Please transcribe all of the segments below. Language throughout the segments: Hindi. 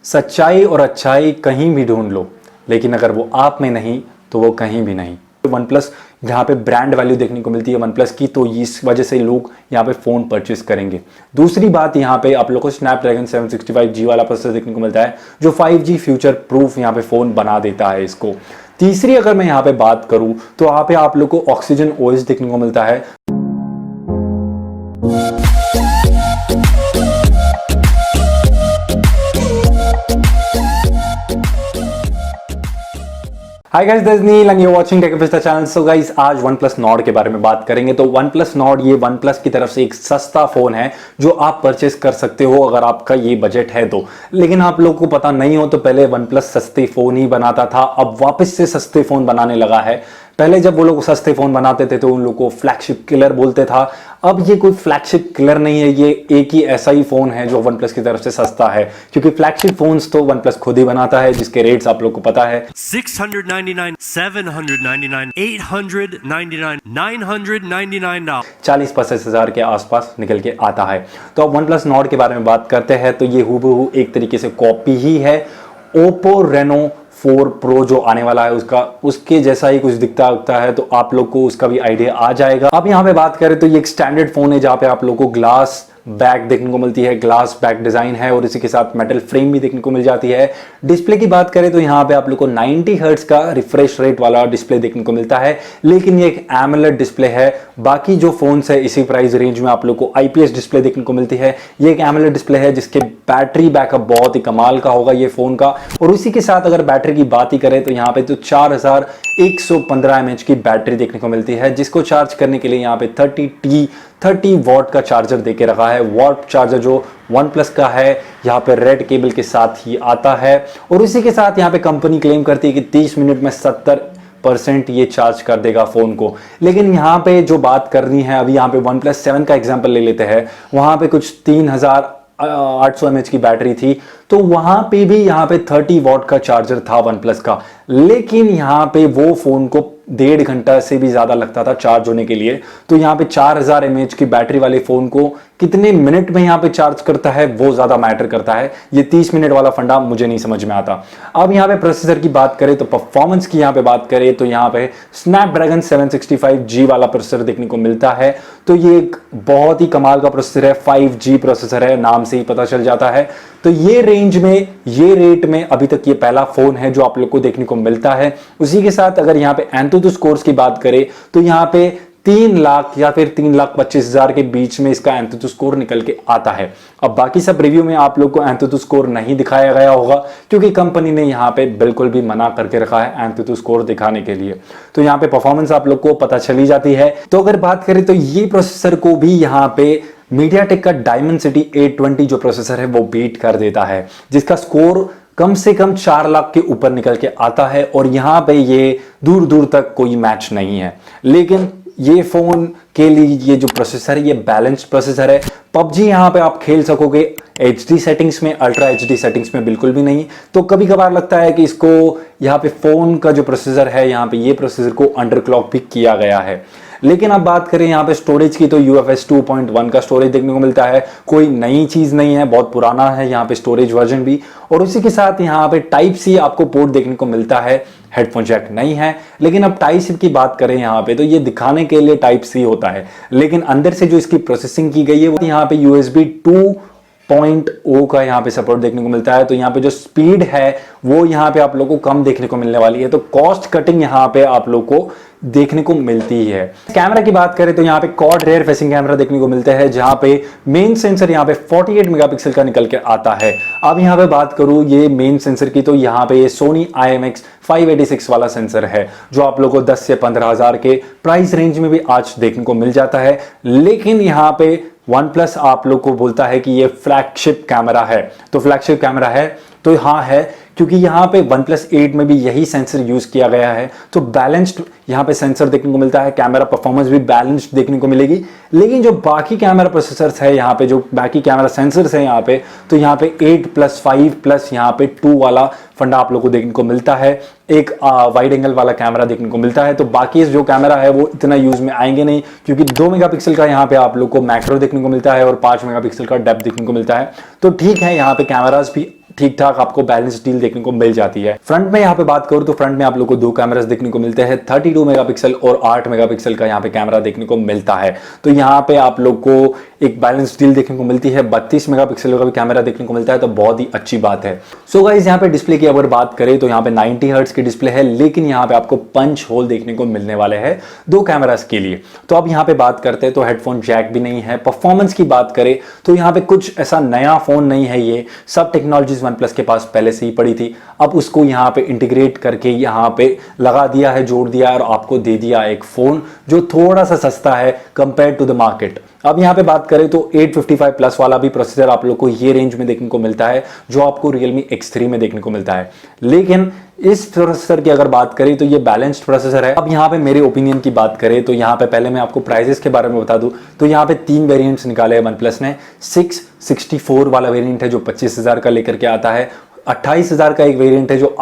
सच्चाई और अच्छाई कहीं भी ढूंढ लो, लेकिन अगर वो आप में नहीं तो वो कहीं भी नहीं। वन प्लस यहाँ पे ब्रांड वैल्यू देखने को मिलती है वन प्लस की, तो इस वजह से लोग यहाँ पे फ़ोन परचेस करेंगे। दूसरी बात, यहाँ पे आप लोगों को स्नैपड्रैगन 765G वाला प्रोसेसर देखने को मिलता है, जो 5G फ्यूचर प्रूफ यहाँ पे फ़ोन बना देता है इसको। तीसरी अगर मैं यहाँ पे बात करूँ तो यहाँ पे आप लोग को ऑक्सीजन OS देखने को मिलता है। Hi guys, this is Neel and you watching tech about channel. So guys, आज OnePlus Nord के बारे में बात करेंगे। तो OnePlus Nord ये OnePlus की तरफ से एक सस्ता फोन है जो आप परचेस कर सकते हो अगर आपका ये बजट है तो। लेकिन आप लोगों को पता नहीं हो तो पहले OnePlus सस्ते फोन ही बनाता था, अब वापस से सस्ते फोन बनाने लगा है। पहले जब वो लोग सस्ते फोन बनाते थे तो उन लोगों को फ्लैगशिप किलर बोलते था। अब ये कोई फ्लैगशिप किलर नहीं है, ये एक ही ऐसा ही फोन है जो OnePlus की तरफ से सस्ता है, क्योंकि फ्लैगशिप फोन्स तो OnePlus खुद ही बनाता है, जिसके रेट्स आप लोग को पता है 699, 799, 899, 999 40-50 हजार के आसपास निकल के आता है। तो अब OnePlus Nord के बारे में बात करते हैं तो ये हूबहू एक तरीके से कॉपी ही है Oppo Reno 4 Pro जो आने वाला है उसके जैसा ही कुछ दिखता है, तो आप लोग को उसका भी आइडिया आ जाएगा। अब यहाँ पे बात करें तो ये एक स्टैंडर्ड फोन है जहाँ पे आप लोग को ग्लास बैक देखने को मिलती है, ग्लास बैक डिजाइन है और इसी के साथ मेटल फ्रेम भी देखने को मिल जाती है। डिस्प्ले की बात करें तो यहाँ पे आप लोग को 90 हर्ट्ज का रिफ्रेश रेट वाला डिस्प्ले देखने को मिलता है, लेकिन ये एक एमोलेड डिस्प्ले है। बाकी जो फोन्स है इसी प्राइस रेंज में आप लोग को IPS डिस्प्ले देखने को मिलती है। ये एक एमोलेड डिस्प्ले है जिसके बैटरी बैकअप बहुत ही कमाल का होगा ये फोन का। और उसी के साथ अगर बैटरी की बात ही करें तो यहाँ पे तो 4115 mAh की बैटरी देखने को मिलती है, जिसको चार्ज करने के लिए यहाँ पे 30 वॉट का चार्जर देके रखा है। वॉट चार्जर जो OnePlus का है यहाँ पे रेड केबल के साथ ही आता है। और इसी के साथ यहाँ पे कंपनी क्लेम करती है कि 30 मिनट में 70% ये चार्ज कर देगा फोन को। लेकिन यहाँ पे जो बात करनी है, अभी यहाँ पे OnePlus 7 का एग्जांपल ले लेते हैं, वहां पे कुछ 3800 mAh की बैटरी थी, तो वहां पे भी यहाँ पे 30 वॉट का चार्जर था OnePlus का, लेकिन यहाँ पे वो फोन को 1.5 घंटा से भी ज्यादा लगता था चार्ज होने के लिए। तो यहाँ पे 4000 mAh की बैटरी वाले फोन को कितने मिनट में यहाँ पे चार्ज करता है वो ज्यादा मैटर करता है। ये 30 मिनट वाला फंडा मुझे नहीं समझ में आता। अब यहाँ पे प्रोसेसर की बात करें तो परफॉर्मेंस की यहाँ पे बात करें तो यहाँ पे स्नैपड्रैगन 765G वाला प्रोसेसर देखने को मिलता है। तो ये एक बहुत ही कमाल का प्रोसेसर है, 5G प्रोसेसर है, नाम से ही पता चल जाता है। तो ये रेंज में, ये रेट में अभी तक ये पहला फोन है जो आप लोग को देखने को मिलता है। उसी के साथ अगर यहाँ पे एंथुथु स्कोर्स की बात करें तो यहाँ पे 3 लाख या फिर 3,25,000 के बीच में इसका एंथुथु स्कोर निकल के आता है। अब बाकी सब रिव्यू में आप लोग को एंथुथु स्कोर नहीं दिखाया गया होगा, क्योंकि कंपनी ने यहाँ पे बिल्कुल भी मना करके रखा है एंथुथु स्कोर दिखाने के लिए। तो यहाँ पे परफॉर्मेंस आप लोग को पता चली जाती है। तो अगर बात करें तो ये प्रोसेसर को भी यहाँ पे मीडियाटेक का Dimensity 820 जो प्रोसेसर है वो बीट कर देता है, जिसका स्कोर कम से कम 4 लाख के ऊपर निकल के आता है। और यहाँ पे ये दूर दूर तक कोई मैच नहीं है। लेकिन ये फोन के लिए ये जो प्रोसेसर है ये बैलेंस्ड प्रोसेसर है। PUBG यहाँ पे आप खेल सकोगे HD सेटिंग्स में, अल्ट्रा HD सेटिंग्स में बिल्कुल भी नहीं। तो कभी कभार लगता है कि इसको यहाँ पे फोन का जो प्रोसेसर है यहाँ पे ये प्रोसेसर को अंडरक्लॉक भी किया गया है। लेकिन अब बात करें यहाँ पे स्टोरेज की तो UFS 2.1 का स्टोरेज देखने को मिलता है। कोई नई चीज नहीं है, बहुत पुराना है यहाँ पे स्टोरेज वर्जन भी। और उसी के साथ यहाँ पे Type-C आपको पोर्ट देखने को मिलता है, हेडफोन जैक नहीं है। लेकिन अब Type-C की बात करें यहाँ पे तो ये दिखाने के लिए Type-C होता है, लेकिन अंदर से जो इसकी प्रोसेसिंग की गई है वो यहाँ पे USB 2.0 का यहाँ पे सपोर्ट देखने को मिलता है। तो यहाँ पे जो स्पीड है वो यहाँ पे आप लोगों को कम देखने को मिलने वाली है। तो कॉस्ट कटिंग यहाँ पे आप लोग को देखने को मिलती है। कैमरा की बात करें तो यहाँ पे क्वाड रेयर फेसिंग कैमरा देखने को मिलता है, जहां पे मेन सेंसर यहाँ पे 48 मेगापिक्सल का निकल के आता है। अब यहाँ पे बात करूं ये मेन सेंसर की तो यहाँ पे ये सोनी IMX 586 वाला सेंसर है, जो आप लोगों को 10 से 15,000 के प्राइस रेंज में भी आज देखने को मिल जाता है। लेकिन यहाँ पे OnePlus आप लोग को बोलता है कि ये फ्लैगशिप कैमरा है। तो फ्लैगशिप कैमरा है तो हाँ है, क्योंकि यहाँ पे OnePlus 8 में भी यही सेंसर यूज किया गया है। तो बैलेंस्ड यहाँ पे सेंसर देखने को मिलता है, कैमरा परफॉर्मेंस भी बैलेंस्ड देखने को मिलेगी। लेकिन जो बाकी कैमरा प्रोसेसर्स है यहाँ पे, जो बाकी कैमरा सेंसर्स है यहाँ पे, तो यहाँ पे 8+5+ यहाँ पे 2 वाला फंडा आप लोग को देखने को मिलता है। एक वाइड एंगल वाला कैमरा देखने को मिलता है। तो बाकी जो कैमरा है वो इतना यूज में आएंगे नहीं, क्योंकि 2 मेगापिक्सल का यहाँ पे आप लोग को मैक्रो देखने को मिलता है और 5 मेगापिक्सल का डेप्थ देखने को मिलता है। तो ठीक है, यहाँ पे कैमरास भी ठीक ठाक आपको बैलेंस डील देखने को मिल जाती है। फ्रंट में यहाँ पे बात करूं तो फ्रंट में आप लोगों को दो कैमरास देखने को मिलते हैं, 32 मेगापिक्सल और 8 मेगापिक्सल का यहाँ पे कैमरा देखने को मिलता है। तो यहाँ पे आप लोग को एक बैलेंस डील देखने को मिलती है, 32 मेगापिक्सल का भी कैमरा देखने को मिलता है, तो बहुत ही अच्छी बात है। सो गाइस यहाँ पे डिस्प्ले की अगर बात करें तो यहाँ पे 90 हर्ट्ज की डिस्प्ले है, लेकिन यहाँ पे आपको पंच होल देखने को मिलने वाले हैं दो कैमरास के लिए। तो अब यहाँ पे बात करते हैं तो हेडफोन जैक भी नहीं है। परफॉर्मेंस की बात करें तो यहाँ पे कुछ ऐसा नया फोन नहीं है, ये सब टेक्नोलॉजीज OnePlus के पास पहले से ही पड़ी थी, अब उसको यहाँ पे इंटीग्रेट करके यहाँ पे लगा दिया है, जोड़ दिया है और आपको दे दिया एक फोन जो थोड़ा सा सस्ता है कंपेयर टू द मार्केट। अब यहाँ पे बात करें तो 855 प्लस वाला भी प्रोसेसर आप लोग को ये रेंज में देखने को मिलता है, जो आपको Realme X3 में देखने को मिलता है। लेकिन इस प्रोसेसर की अगर बात करें तो ये बैलेंस्ड प्रोसेसर है। अब यहाँ पे मेरे ओपिनियन की बात करें तो यहाँ पे पहले मैं आपको प्राइसेस के बारे में बता दूं तो यहाँ पे 3 वेरिएंट्स निकाले हैं OnePlus ने। 664 वाला वेरिएंट है जो 25,000 का लेकर के आता है, 28,000 का एक वेरिएंट है जो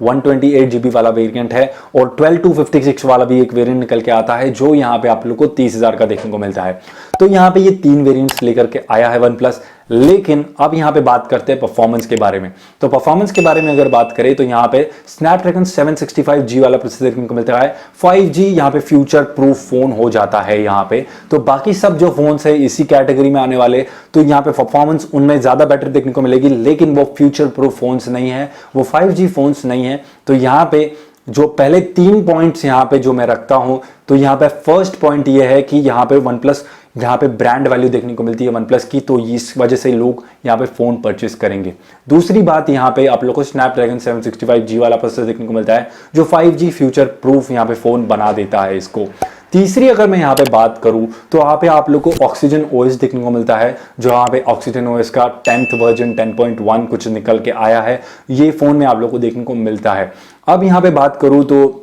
128 GB वाला वेरिएंट है, और 12/256 वाला भी एक वेरिएंट निकल के आता है जो यहाँ पे आप लोग को 30,000 का देखने को मिलता है। तो यहाँ पे ये 3 वेरिएंट्स लेकर के आया है OnePlus। लेकिन अब यहाँ पे बात करते हैं परफॉर्मेंस के बारे में। तो परफॉर्मेंस के बारे में अगर बात करें तो यहाँ पे स्नैपड्रैगन 765G वाला प्रोसेसर देखने को मिलता है। 5G यहाँ पे फ्यूचर प्रूफ फोन हो जाता है यहाँ पे। तो बाकी सब जो फोन्स है इसी कैटेगरी में आने वाले, तो यहाँ पे परफॉर्मेंस उनमें ज्यादा बेटर देखने को मिलेगी, लेकिन वो फ्यूचर प्रूफ फोन्स नहीं है, वो 5G फोन्स नहीं है। तो यहाँ पे जो पहले 3 पॉइंट्स यहाँ पे जो मैं रखता हूं, तो यहाँ पे फर्स्ट पॉइंट ये है कि यहाँ पे OnePlus यहाँ पे ब्रांड वैल्यू देखने को मिलती है OnePlus की, तो इस वजह से लोग यहाँ पे फोन परचेस करेंगे। दूसरी बात यहाँ पे आप लोग को स्नैपड्रैगन 765G वाला प्रोसेसर देखने को मिलता है जो 5G फ्यूचर प्रूफ यहाँ पे फोन बना देता है इसको। तीसरी अगर मैं यहाँ पे बात करूं तो यहाँ पे आप लोग को ऑक्सीजन OS देखने को मिलता है, जो यहाँ पे ऑक्सीजन OS का 10th वर्जन 10.1 कुछ निकल के आया है, ये फोन में आप लोग को देखने को मिलता है। अब यहाँ पे बात करूं तो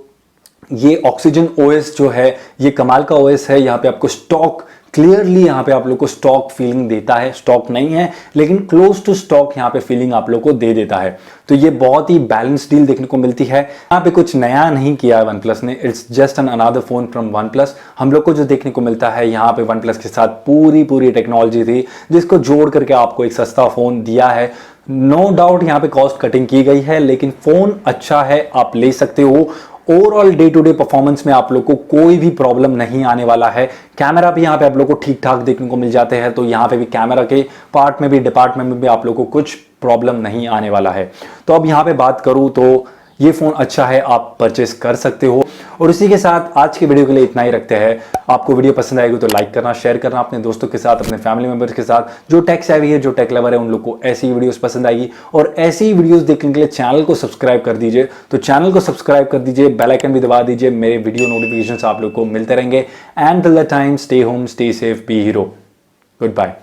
ये ऑक्सीजन OS जो है ये कमाल का OS है। यहाँ पे आपको स्टॉक क्लियरली यहाँ पे आप लोग को स्टॉक फीलिंग देता है, स्टॉक नहीं है लेकिन क्लोज टू स्टॉक यहाँ पे फीलिंग आप लोग को दे देता है। तो ये बहुत ही बैलेंस डील देखने को मिलती है। यहाँ पे कुछ नया नहीं किया है OnePlus ने, it's just an another phone from OnePlus। हम लोग को जो देखने को मिलता है यहाँ पे OnePlus के साथ पूरी टेक्नोलॉजी थी जिसको जोड़ करके आपको एक सस्ता फोन दिया है। नो डाउट यहाँ पे कॉस्ट कटिंग की गई है, लेकिन फोन अच्छा है, आप ले सकते हो। Overall day to day performance में आप लोग को कोई भी प्रॉब्लम नहीं आने वाला है। कैमरा भी यहाँ पे आप लोग को ठीक ठाक देखने को मिल जाते हैं, तो यहाँ पे भी कैमरा के पार्ट में भी डिपार्टमेंट में भी आप लोग को कुछ प्रॉब्लम नहीं आने वाला है। तो अब यहाँ पे बात करूँ तो ये फोन अच्छा है, आप परचेस कर सकते हो। और इसी के साथ आज के वीडियो के लिए इतना ही रखते हैं। आपको वीडियो पसंद आएगी तो लाइक करना, शेयर करना अपने दोस्तों के साथ, अपने फैमिली मेंबर्स के साथ। जो टेक सेवी है, जो टेक लवर है, उन लोग को ऐसी ही वीडियोस पसंद आएगी। और ऐसी ही वीडियोस देखने के लिए चैनल को सब्सक्राइब कर दीजिए। तो चैनल को सब्सक्राइब कर दीजिए, बेल आइकन भी दबा दीजिए, मेरे वीडियो नोटिफिकेशंस आप लोग को मिलते रहेंगे। And till the time, stay home, stay safe, be hero. Good bye.